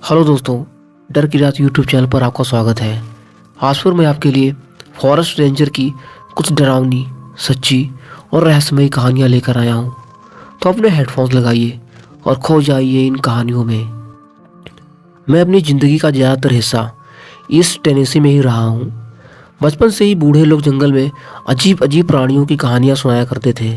Hello दोस्तों, डर की रात यूट्यूब चैनल पर आपका स्वागत है। आज फिर मैं आपके लिए फॉरेस्ट रेंजर की कुछ डरावनी, सच्ची और रहस्यमयी कहानियाँ लेकर आया हूँ। तो अपने हेडफोन्स लगाइए और खो जाइए इन कहानियों में। मैं अपनी ज़िंदगी का ज़्यादातर हिस्सा ईस्ट टेनेसी में ही रहा हूँ। बचपन से ही बूढ़े लोग जंगल में अजीब अजीब प्राणियों की कहानियाँ सुनाया करते थे।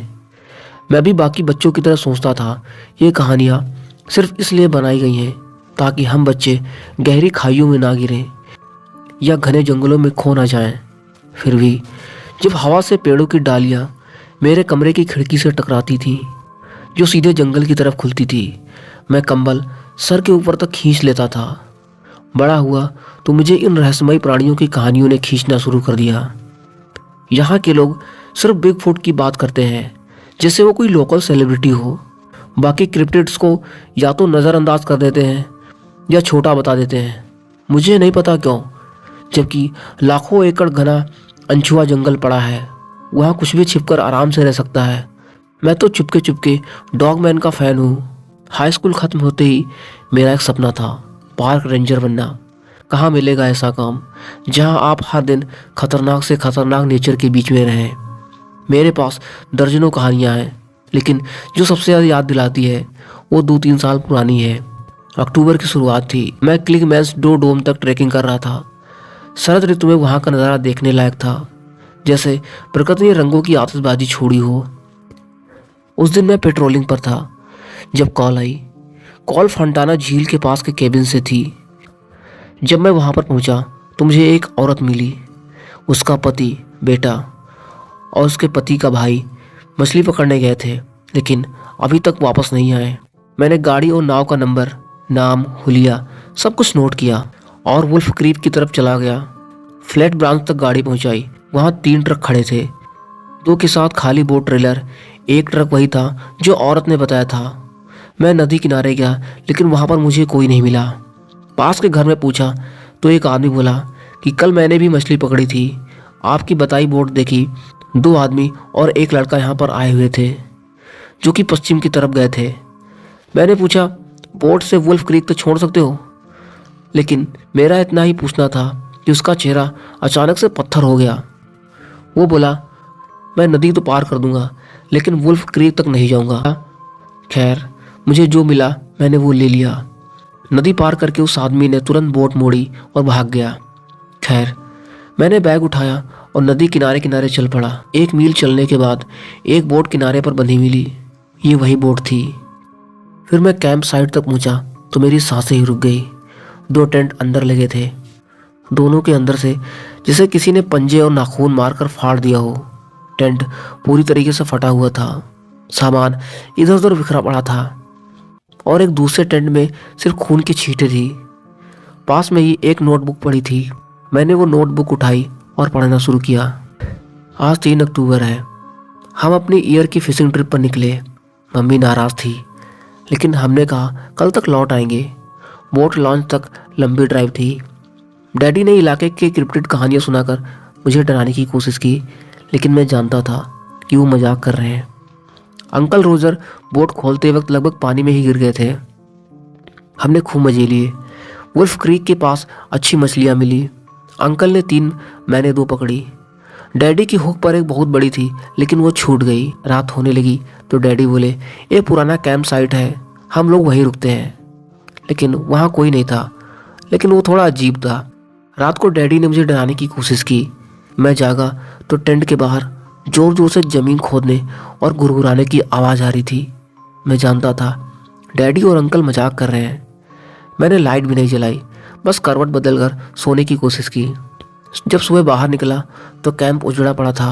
मैं भी बाकी बच्चों की तरह सोचता था, ये कहानियाँ सिर्फ इसलिए बनाई गई हैं ताकि हम बच्चे गहरी खाइयों में ना गिरें या घने जंगलों में खो ना जाएं। फिर भी जब हवा से पेड़ों की डालियां मेरे कमरे की खिड़की से टकराती थीं, जो सीधे जंगल की तरफ खुलती थी, मैं कंबल सर के ऊपर तक खींच लेता था। बड़ा हुआ तो मुझे इन रहस्यमयी प्राणियों की कहानियों ने खींचना शुरू कर दिया। यहाँ के लोग सिर्फ बिग फुट की बात करते हैं जैसे वो कोई लोकल सेलिब्रिटी हो। बाकी क्रिप्टिड्स को या तो नज़रअंदाज कर देते हैं या छोटा बता देते हैं। मुझे नहीं पता क्यों, जबकि लाखों एकड़ घना अनछुआ जंगल पड़ा है, वहाँ कुछ भी छिपकर आराम से रह सकता है। मैं तो चुपके चुपके डॉगमैन का फ़ैन हूँ। हाई स्कूल ख़त्म होते ही मेरा एक सपना था, पार्क रेंजर बनना। कहाँ मिलेगा ऐसा काम जहाँ आप हर दिन खतरनाक से खतरनाक नेचर के बीच में रहें। मेरे पास दर्जनों कहानियाँ हैं, लेकिन जो सबसे ज़्यादा याद दिलाती है वो 2-3 साल पुरानी है। अक्टूबर की शुरुआत थी। मैं क्लिकमैन्स डो डोम तक ट्रैकिंग कर रहा था। शरद ऋतु में वहाँ का नज़ारा देखने लायक था, जैसे प्रकृति ने रंगों की आतिशबाजी छोड़ी हो। उस दिन मैं पेट्रोलिंग पर था जब कॉल आई। कॉल फंटाना झील के पास के केबिन से थी। जब मैं वहाँ पर पहुँचा तो मुझे एक औरत मिली। उसका पति, बेटा और उसके पति का भाई मछली पकड़ने गए थे, लेकिन अभी तक वापस नहीं आए। मैंने गाड़ी और नाव का नंबर, नाम, हुलिया सब कुछ नोट किया और वुल्फ क्रीक की तरफ चला गया। फ्लैट ब्रांच तक गाड़ी पहुंचाई। वहां 3 ट्रक खड़े थे, 2 के साथ खाली बोट ट्रेलर। एक ट्रक वही था जो औरत ने बताया था। मैं नदी किनारे गया, लेकिन वहां पर मुझे कोई नहीं मिला। पास के घर में पूछा तो एक आदमी बोला कि कल मैंने भी मछली पकड़ी थी, आपकी बताई बोट देखी। 2 आदमी और एक लड़का यहाँ पर आए हुए थे जो कि पश्चिम की तरफ गए थे। मैंने पूछा, बोट से वुल्फ क्रीक तो छोड़ सकते हो? लेकिन मेरा इतना ही पूछना था कि उसका चेहरा अचानक से पत्थर हो गया। वो बोला, मैं नदी तो पार कर दूंगा, लेकिन वुल्फ क्रीक तक नहीं जाऊंगा। खैर, मुझे जो मिला मैंने वो ले लिया। नदी पार करके उस आदमी ने तुरंत बोट मोड़ी और भाग गया। खैर, मैंने बैग उठाया और नदी किनारे किनारे चल पड़ा। 1 मील चलने के बाद एक बोट किनारे पर बंधी मिली। ये वही बोट थी। फिर मैं कैंप साइट तक पहुंचा तो मेरी सांसें ही रुक गई। 2 टेंट अंदर लगे थे, दोनों के अंदर से जैसे किसी ने पंजे और नाखून मारकर फाड़ दिया हो। टेंट पूरी तरीके से फटा हुआ था, सामान इधर उधर बिखरा पड़ा था और एक दूसरे टेंट में सिर्फ खून की छींटें थी। पास में ही एक नोटबुक पड़ी थी। मैंने वो नोटबुक उठाई और पढ़ना शुरू किया। आज 3 अक्टूबर है। हम अपनी ईयर की फिशिंग ट्रिप पर निकले। मम्मी नाराज़ थी, लेकिन हमने कहा कल तक लौट आएंगे। बोट लॉन्च तक लंबी ड्राइव थी। डैडी ने इलाके के क्रिप्टिड कहानियाँ सुनाकर मुझे डराने की कोशिश की, लेकिन मैं जानता था कि वो मजाक कर रहे हैं। अंकल रोजर बोट खोलते वक्त लगभग पानी में ही गिर गए थे। हमने खूब मजे लिए। वुल्फ क्रीक के पास अच्छी मछलियाँ मिली। अंकल ने 3, मैंने 2 पकड़ी। डैडी की हुक पर एक बहुत बड़ी थी, लेकिन वो छूट गई। रात होने लगी तो डैडी बोले, ये पुराना कैंप साइट है, हम लोग वहीं रुकते हैं। लेकिन वहाँ कोई नहीं था, लेकिन वो थोड़ा अजीब था। रात को डैडी ने मुझे डराने की कोशिश की। मैं जागा तो टेंट के बाहर जोर जोर से ज़मीन खोदने और गुरगुराने की आवाज़ आ रही थी। मैं जानता था डैडी और अंकल मजाक कर रहे हैं। मैंने लाइट भी नहीं जलाई, बस करवट बदलकर सोने की कोशिश की। जब सुबह बाहर निकला तो कैंप उजड़ा पड़ा था।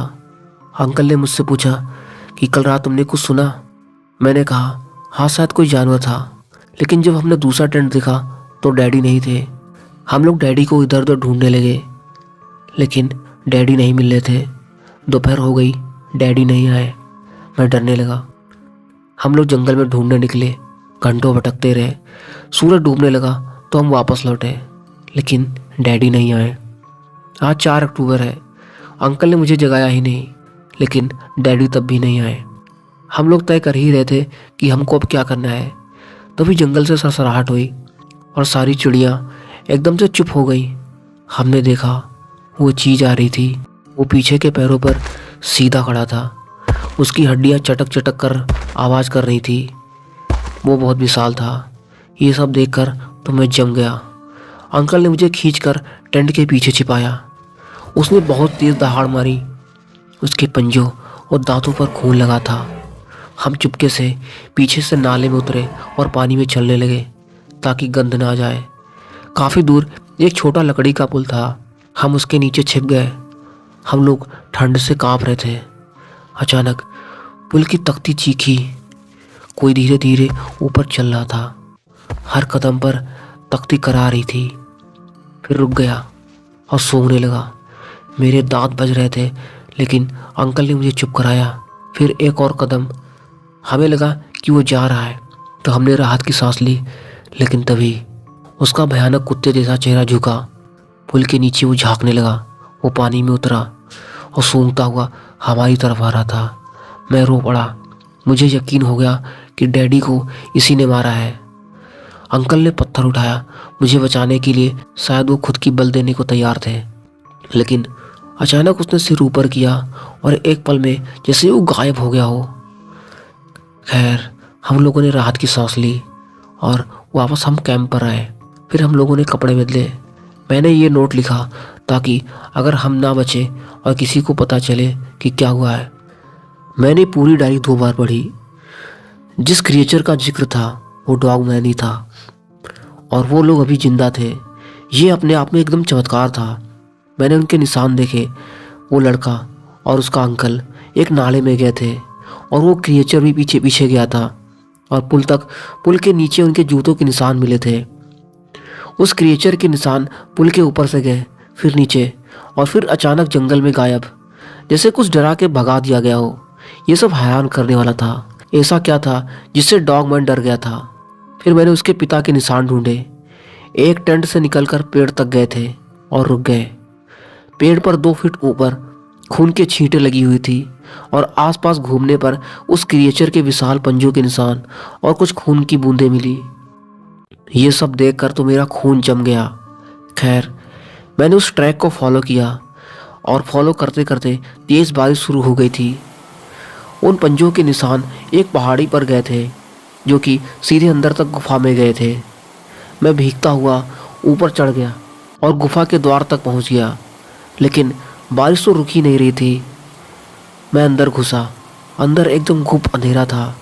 अंकल ने मुझसे पूछा कि कल रात तुमने कुछ सुना? मैंने कहा, हाँ, शायद कोई जानवर था। लेकिन जब हमने दूसरा टेंट देखा तो डैडी नहीं थे। हम लोग डैडी को इधर उधर ढूंढने लगे, लेकिन डैडी नहीं मिल रहे थे। दोपहर हो गई, डैडी नहीं आए। मैं डरने लगा। हम लोग जंगल में ढूंढने निकले, घंटों भटकते रहे। सूरज डूबने लगा तो हम वापस लौटे, लेकिन डैडी नहीं आए। आज 4 अक्टूबर है। अंकल ने मुझे जगाया ही नहीं, लेकिन डैडी तब भी नहीं आए। हम लोग तय कर ही रहे थे कि हमको अब क्या करना है। तभी जंगल से सरसराहट हुई। और सारी चिड़िया एकदम से चुप हो गई। हमने देखा वो चीज़ आ रही थी। वो पीछे के पैरों पर सीधा खड़ा था। उसकी हड्डियाँ चटक चटक कर आवाज़ कर रही थी। वो बहुत विशाल था। ये सब देखकर तो मैं जम गया। अंकल ने मुझे खींचकर टेंट के पीछे छिपाया। उसने बहुत तेज़ दहाड़ मारी। उसके पंजों और दांतों पर खून लगा था। हम चुपके से पीछे से नाले में उतरे और पानी में चलने लगे ताकि गंध ना जाए। काफ़ी दूर एक छोटा लकड़ी का पुल था। हम उसके नीचे छिप गए। हम लोग ठंड से कांप रहे थे। अचानक पुल की तख्ती चीखी। कोई धीरे धीरे ऊपर चल रहा था। हर कदम पर तख्ती करा रही थी। फिर रुक गया और सूंघने लगा। मेरे दांत बज रहे थे, लेकिन अंकल ने मुझे चुप कराया। फिर एक और कदम। हमें लगा कि वो जा रहा है, तो हमने राहत की सांस ली। लेकिन तभी उसका भयानक कुत्ते जैसा चेहरा झुका। पुल के नीचे वो झांकने लगा। वो पानी में उतरा और सूंघता हुआ हमारी तरफ आ रहा था। मैं रो पड़ा। मुझे यकीन हो गया कि डैडी को इसी ने मारा है। अंकल ने पत्थर उठाया मुझे बचाने के लिए। शायद वो खुद की बल देने को तैयार थे, लेकिन अचानक उसने सिर ऊपर किया और एक पल में जैसे वो गायब हो गया हो। खैर, हम लोगों ने राहत की सांस ली और वापस हम कैंप पर आए। फिर हम लोगों ने कपड़े बदले। मैंने ये नोट लिखा ताकि अगर हम ना बचे और किसी को पता चले कि क्या हुआ है। मैंने पूरी डायरी 2 बार पढ़ी। जिस क्रिएचर का जिक्र था वो डॉगमैन ही था, और वो लोग अभी जिंदा थे। ये अपने आप में एकदम चमत्कार था। मैंने उनके निशान देखे। वो लड़का और उसका अंकल एक नाले में गए थे और वो क्रिएचर भी पीछे पीछे गया था, और पुल के नीचे उनके जूतों के निशान मिले थे। उस क्रिएचर के निशान पुल के ऊपर से गए, फिर नीचे, और फिर अचानक जंगल में गायब, जैसे कुछ डरा के भगा दिया गया हो। ये सब हैरान करने वाला था। ऐसा क्या था जिससे डॉगमैन डर गया था? फिर मैंने उसके पिता के निशान ढूंढे। एक टेंट से निकलकर पेड़ तक गए थे और रुक गए। पेड़ पर 2 फीट ऊपर खून के छींटे लगी हुई थी, और आसपास घूमने पर उस क्रिएचर के विशाल पंजों के निशान और कुछ खून की बूंदें मिली। ये सब देखकर तो मेरा खून जम गया। खैर, मैंने उस ट्रैक को फॉलो किया, और फॉलो करते करते तेज़ बारिश शुरू हो गई थी। उन पंजों के निशान एक पहाड़ी पर गए थे जो कि सीधे अंदर तक गुफा में गए थे। मैं भीगता हुआ ऊपर चढ़ गया और गुफा के द्वार तक पहुंच गया, लेकिन बारिश तो रुक ही नहीं रही थी। मैं अंदर घुसा। अंदर एकदम गुप्त अंधेरा था।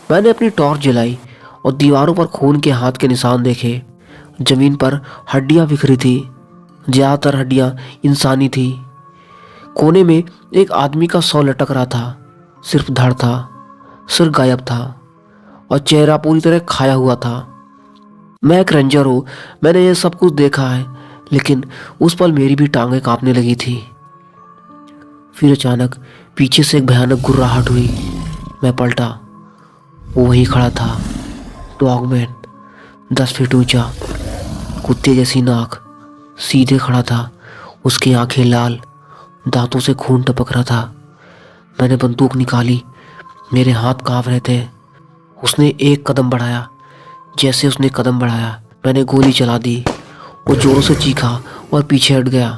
मैंने अपनी टॉर्च जलाई और दीवारों पर खून के हाथ के निशान देखे। जमीन पर हड्डियां बिखरी थी। ज़्यादातर हड्डियां इंसानी थी। कोने में एक आदमी का शव लटक रहा था। सिर्फ धड़ था, सिर गायब था, और चेहरा पूरी तरह खाया हुआ था। मैं एक रेंजर हूँ, मैंने ये सब कुछ देखा है, लेकिन उस पल मेरी भी टांगें कांपने लगी थी। फिर अचानक पीछे से एक भयानक गुर्राहट हुई। मैं पलटा। वो वहीं खड़ा था, डॉगमैन, 10 फीट ऊंचा, कुत्ते जैसी नाक, सीधे खड़ा था। उसकी आंखें लाल, दांतों से खून टपक रहा था। मैंने बंदूक निकाली। मेरे हाथ कांप रहे थे। उसने एक कदम बढ़ाया। जैसे उसने कदम बढ़ाया, मैंने गोली चला दी। वो जोरों से चीखा और पीछे हट गया।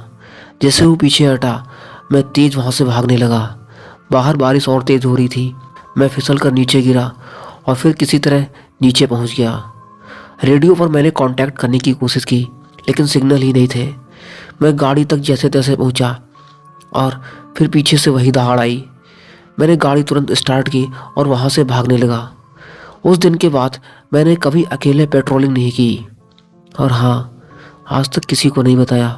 जैसे वो पीछे हटा, मैं तेज वहाँ से भागने लगा। बाहर बारिश और तेज हो रही थी। मैं फिसल कर नीचे गिरा और फिर किसी तरह नीचे पहुँच गया। रेडियो पर मैंने कांटेक्ट करने की कोशिश की, लेकिन सिग्नल ही नहीं थे। मैं गाड़ी तक जैसे तैसे पहुँचा, और फिर पीछे से वही दहाड़ आई। मैंने गाड़ी तुरंत स्टार्ट की और वहाँ से भागने लगा। उस दिन के बाद मैंने कभी अकेले पेट्रोलिंग नहीं की। और हाँ, आज तक किसी को नहीं बताया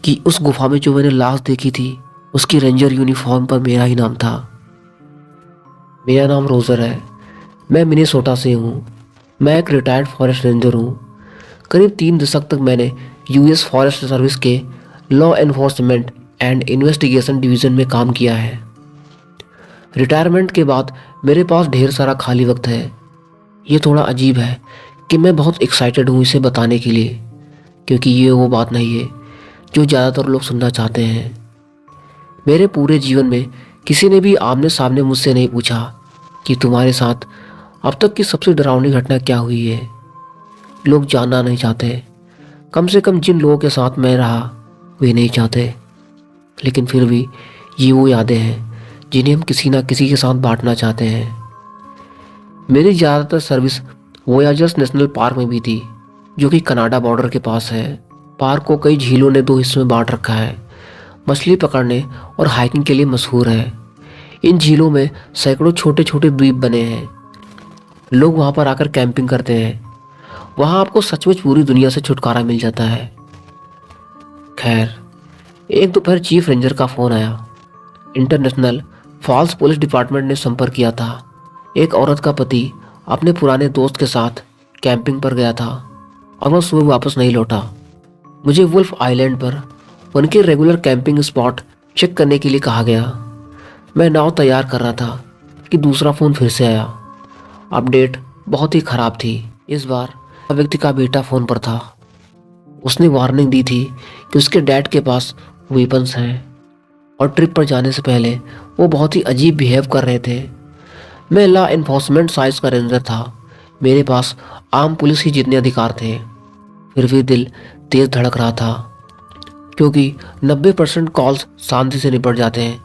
कि उस गुफा में जो मैंने लाश देखी थी, उसकी रेंजर यूनिफॉर्म पर मेरा ही नाम था। मेरा नाम रोजर है। मैं मिनेसोटा से हूँ। मैं एक रिटायर्ड फॉरेस्ट रेंजर हूँ। करीब 3 दशक तक मैंने यूएस फॉरेस्ट सर्विस के law enforcement and investigation division में काम किया है। रिटायरमेंट के बाद मेरे पास ढेर सारा खाली वक्त है। ये थोड़ा अजीब है कि मैं बहुत एक्साइटेड हूँ इसे बताने के लिए, क्योंकि ये वो बात नहीं है जो ज़्यादातर लोग सुनना चाहते हैं। मेरे पूरे जीवन में किसी ने भी आमने सामने मुझसे नहीं पूछा कि तुम्हारे साथ अब तक की सबसे डरावनी घटना क्या हुई है। लोग जानना नहीं चाहते। कम से कम जिन लोगों के साथ मैं रहा वे नहीं चाहते। लेकिन फिर भी ये वो यादें हैं जिन्हें हम किसी ना किसी के साथ बांटना चाहते हैं। मेरी ज़्यादातर सर्विस वोयाजर्स नेशनल पार्क में भी थी, जो कि कनाडा बॉर्डर के पास है। पार्क को कई झीलों ने 2 हिस्सों में बांट रखा है। मछली पकड़ने और हाइकिंग के लिए मशहूर है। इन झीलों में सैकड़ों छोटे छोटे द्वीप बने हैं। लोग वहाँ पर आकर कैंपिंग करते हैं। वहाँ आपको सचमुच पूरी दुनिया से छुटकारा मिल जाता है। खैर, एक दोपहर चीफ रेंजर का फ़ोन आया। इंटरनेशनल फॉल्स पुलिस डिपार्टमेंट ने संपर्क किया था। एक औरत का पति अपने पुराने दोस्त के साथ कैंपिंग पर गया था और वह सुबह वापस नहीं लौटा। मुझे वुल्फ आइलैंड पर उनके रेगुलर कैंपिंग स्पॉट चेक करने के लिए कहा गया। मैं नाव तैयार कर रहा था कि दूसरा फ़ोन फिर से आया। अपडेट बहुत ही ख़राब थी। इस बार व्यक्ति का बेटा फ़ोन पर था। उसने वार्निंग दी थी कि उसके डैड के पास वेपन्स हैं और ट्रिप पर जाने से पहले वो बहुत ही अजीब बिहेव कर रहे थे। मैं लॉ इन्फोर्समेंट साइज का रेंजर था। मेरे पास आम पुलिस ही जितने अधिकार थे। फिर भी दिल तेज धड़क रहा था, क्योंकि 90% कॉल्स शांति से निपट जाते हैं,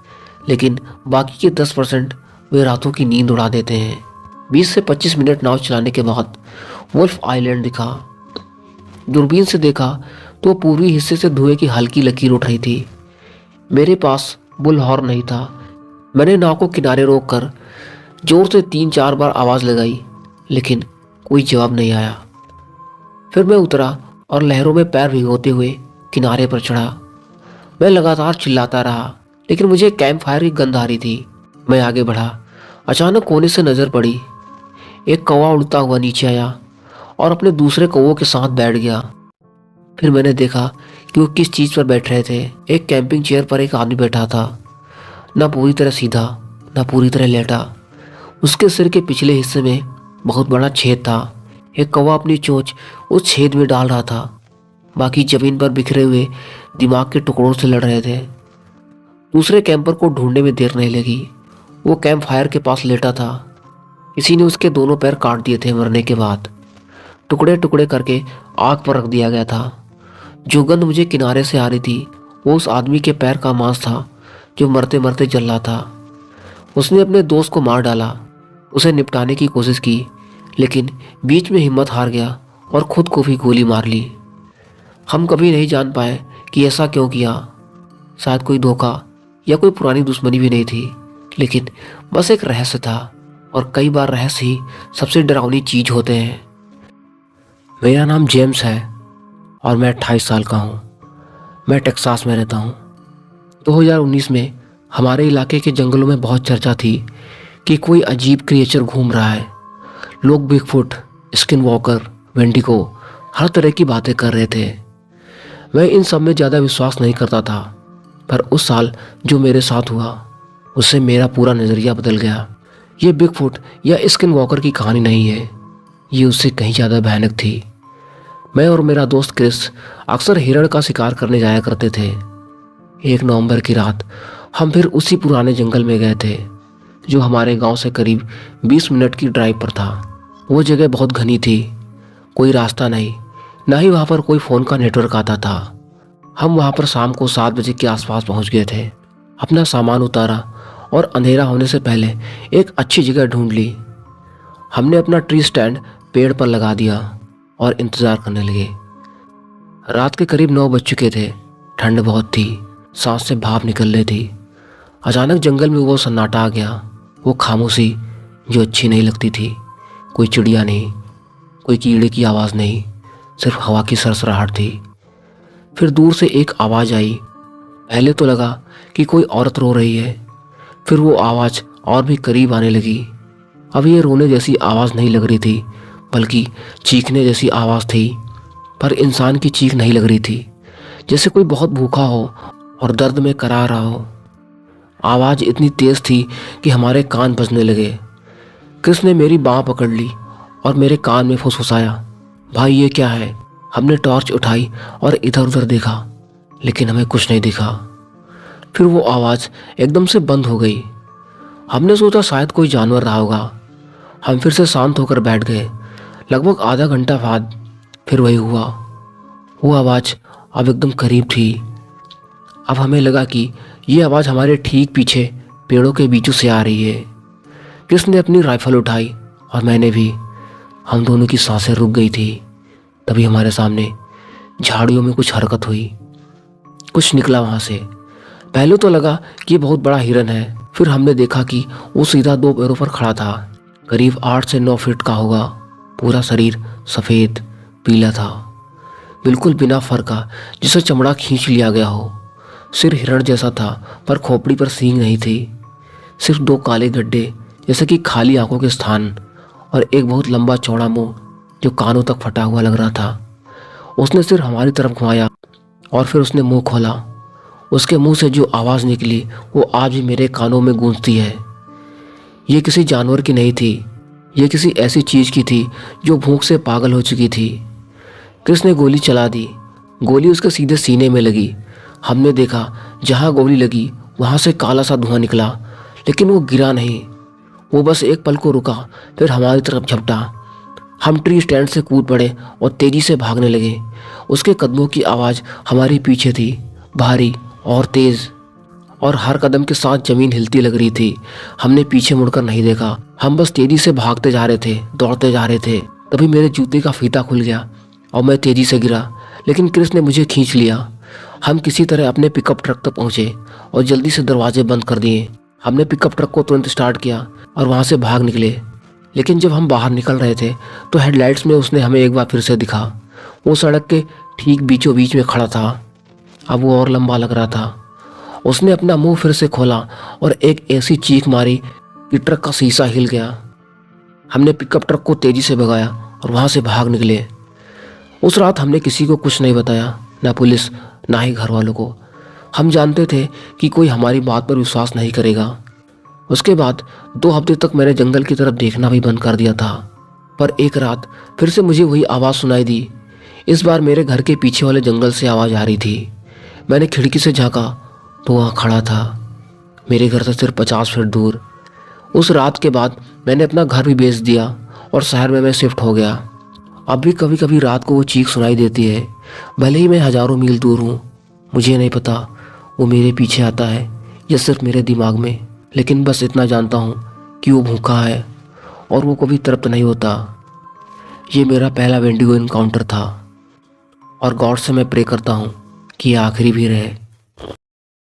लेकिन बाकी के 10% वे रातों की नींद उड़ा देते हैं। 20 से 25 मिनट नाव चलाने के बाद वुल्फ आइलैंड दिखा। दूरबीन से देखा तो पूर्वी हिस्से से धुएं की हल्की लकीर उठ रही थी। मेरे पास बुल हॉर्न नहीं था। मैंने नाव को किनारे रोककर जोर से 3-4 बार आवाज़ लगाई, लेकिन कोई जवाब नहीं आया। फिर मैं उतरा और लहरों में पैर भिगोते हुए किनारे पर चढ़ा। मैं लगातार चिल्लाता रहा, लेकिन मुझे कैंप फायर की गंध आ रही थी। मैं आगे बढ़ा। अचानक कोने से नज़र पड़ी। एक कौवा उड़ता हुआ नीचे आया और अपने दूसरे कौवों के साथ बैठ गया। फिर मैंने देखा कि वो किस चीज़ पर बैठ रहे थे। एक कैंपिंग चेयर पर एक आदमी बैठा था, ना पूरी तरह सीधा, ना पूरी तरह लेटा। उसके सिर के पिछले हिस्से में बहुत बड़ा छेद था। एक कौवा अपनी चोंच उस छेद में डाल रहा था। बाकी जमीन पर बिखरे हुए दिमाग के टुकड़ों से लड़ रहे थे। दूसरे कैंपर को ढूंढने में देर नहीं लगी। वो कैंप फायर के पास लेटा था। किसी ने उसके दोनों पैर काट दिए थे। मरने के बाद टुकड़े टुकड़े करके आग पर रख दिया गया था। जो गंध मुझे किनारे से आ रही थी वो उस आदमी के पैर का मांस था जो मरते मरते जल रहा था। उसने अपने दोस्त को मार डाला। उसे निपटाने की कोशिश की, लेकिन बीच में हिम्मत हार गया और खुद को भी गोली मार ली। हम कभी नहीं जान पाए कि ऐसा क्यों किया। शायद कोई धोखा या कोई पुरानी दुश्मनी भी नहीं थी, लेकिन बस एक रहस्य था। और कई बार रहस्य ही सबसे डरावनी चीज होते हैं। मेरा नाम जेम्स है और मैं 28 साल का हूँ। मैं टेक्सास में रहता हूँ। 2019 में हमारे इलाके के जंगलों में बहुत चर्चा थी कि कोई अजीब क्रिएचर घूम रहा है। लोग बिगफुट, स्किन वॉकर, वेंडिगो, हर तरह की बातें कर रहे थे। मैं इन सब में ज़्यादा विश्वास नहीं करता था, पर उस साल जो मेरे साथ हुआ उससे मेरा पूरा नज़रिया बदल गया। ये बिगफुट या स्किन वॉकर की कहानी नहीं है, ये उससे कहीं ज़्यादा भयानक थी। मैं और मेरा दोस्त क्रिस अक्सर हिरण का शिकार करने जाया करते थे। 1 नवंबर की रात हम फिर उसी पुराने जंगल में गए थे जो हमारे गांव से करीब 20 मिनट की ड्राइव पर था। वो जगह बहुत घनी थी, कोई रास्ता नहीं, ना ही वहाँ पर कोई फ़ोन का नेटवर्क आता था। हम वहाँ पर शाम को 7 बजे के आसपास पहुँच गए थे। अपना सामान उतारा और अंधेरा होने से पहले एक अच्छी जगह ढूंढ ली। हमने अपना ट्री स्टैंड पेड़ पर लगा दिया और इंतज़ार करने लगे। रात के करीब 9 बज चुके थे। ठंड बहुत थी, सांस से भाप निकल रही थी। अचानक जंगल में वो सन्नाटा आ गया, वो खामोशी जो अच्छी नहीं लगती थी। कोई चिड़िया नहीं, कोई कीड़े की आवाज़ नहीं, सिर्फ हवा की सरसराहट थी। फिर दूर से एक आवाज़ आई। पहले तो लगा कि कोई औरत रो रही है, फिर वो आवाज़ और भी करीब आने लगी। अब ये रोने जैसी आवाज़ नहीं लग रही थी, बल्कि चीखने जैसी आवाज़ थी, पर इंसान की चीख नहीं लग रही थी, जैसे कोई बहुत भूखा हो और दर्द में करा रहा हो। आवाज़ इतनी तेज़ थी कि हमारे कान बजने लगे। क्रिस ने मेरी बाँह पकड़ ली और मेरे कान में फुसफुसाया, भाई ये क्या है? हमने टॉर्च उठाई और इधर उधर देखा, लेकिन हमें कुछ नहीं दिखा। फिर वो आवाज़ एकदम से बंद हो गई। हमने सोचा शायद कोई जानवर रहा होगा। हम फिर से शांत होकर बैठ गए। लगभग आधा घंटा बाद फिर वही हुआ। वो आवाज़ अब एकदम करीब थी। अब हमें लगा कि ये आवाज़ हमारे ठीक पीछे पेड़ों के बीचों से आ रही है। कृष्ण ने अपनी राइफल उठाई और मैंने भी। हम दोनों की सांसें रुक गई थी। तभी हमारे सामने झाड़ियों में कुछ हरकत हुई। कुछ निकला वहाँ से। पहले तो लगा कि ये बहुत बड़ा हिरन है। फिर हमने देखा कि वो सीधा 2 पैरों पर खड़ा था। करीब 8 से 9 फीट का होगा। पूरा शरीर सफ़ेद पीला था, बिल्कुल बिना फर का, जिसे चमड़ा खींच लिया गया हो। सिर हिरण जैसा था पर खोपड़ी पर सींग नहीं थी। सिर्फ 2 काले गड्ढे जैसे कि खाली आंखों के स्थान, और एक बहुत लंबा चौड़ा मुंह जो कानों तक फटा हुआ लग रहा था। उसने सिर हमारी तरफ घुमाया और फिर उसने मुंह खोला। उसके मुंह से जो आवाज़ निकली वो आज भी मेरे कानों में गूंजती है। ये किसी जानवर की नहीं थी, ये किसी ऐसी चीज़ की थी जो भूख से पागल हो चुकी थी। कृष्ण ने गोली चला दी। गोली उसके सीधे सीने में लगी। हमने देखा जहाँ गोली लगी वहाँ से काला सा धुआं निकला, लेकिन वो गिरा नहीं। वो बस एक पल को रुका, फिर हमारी तरफ झपटा। हम ट्री स्टैंड से कूद पड़े और तेज़ी से भागने लगे। उसके कदमों की आवाज़ हमारे पीछे थी, भारी और तेज़, और हर कदम के साथ ज़मीन हिलती लग रही थी। हमने पीछे मुड़कर नहीं देखा। हम बस तेज़ी से भागते जा रहे थे, दौड़ते जा रहे थे। तभी मेरे जूते का फीता खुल गया और मैं तेज़ी से गिरा, लेकिन कृष्ण ने मुझे खींच लिया। हम किसी तरह अपने पिकअप ट्रक तक पहुँचे और जल्दी से दरवाजे बंद कर दिए। हमने पिकअप ट्रक को तुरंत स्टार्ट किया और वहाँ से भाग निकले। लेकिन जब हम बाहर निकल रहे थे तो हेडलाइट्स में उसने हमें एक बार फिर से दिखा। वो सड़क के ठीक बीचों बीच में खड़ा था। अब वो और लंबा लग रहा था। उसने अपना मुंह फिर से खोला और एक ऐसी चीख मारी कि ट्रक का शीशा हिल गया। हमने पिकअप ट्रक को तेज़ी से भगाया और वहाँ से भाग निकले। उस रात हमने किसी को कुछ नहीं बताया, ना पुलिस ना ही घर वालों को। हम जानते थे कि कोई हमारी बात पर विश्वास नहीं करेगा। उसके बाद 2 हफ्ते तक मैंने जंगल की तरफ देखना भी बंद कर दिया था। पर एक रात फिर से मुझे वही आवाज़ सुनाई दी। इस बार मेरे घर के पीछे वाले जंगल से आवाज़ आ रही थी। मैंने खिड़की से झांका तो वहाँ खड़ा था, मेरे घर से सिर्फ 50 फीट दूर। उस रात के बाद मैंने अपना घर भी बेच दिया और शहर में मैं शिफ्ट हो गया। अब भी कभी कभी रात को वो चीख सुनाई देती है, भले ही मैं हज़ारों मील दूर हूँ। मुझे नहीं पता वो मेरे पीछे आता है या सिर्फ मेरे दिमाग में, लेकिन बस इतना जानता हूँ कि वो भूखा है और वो कभी तृप्त नहीं होता। ये मेरा पहला वेंडिगो इनकाउंटर था और गॉड से मैं प्रे करता हूँ कि ये आखिरी भी रहे।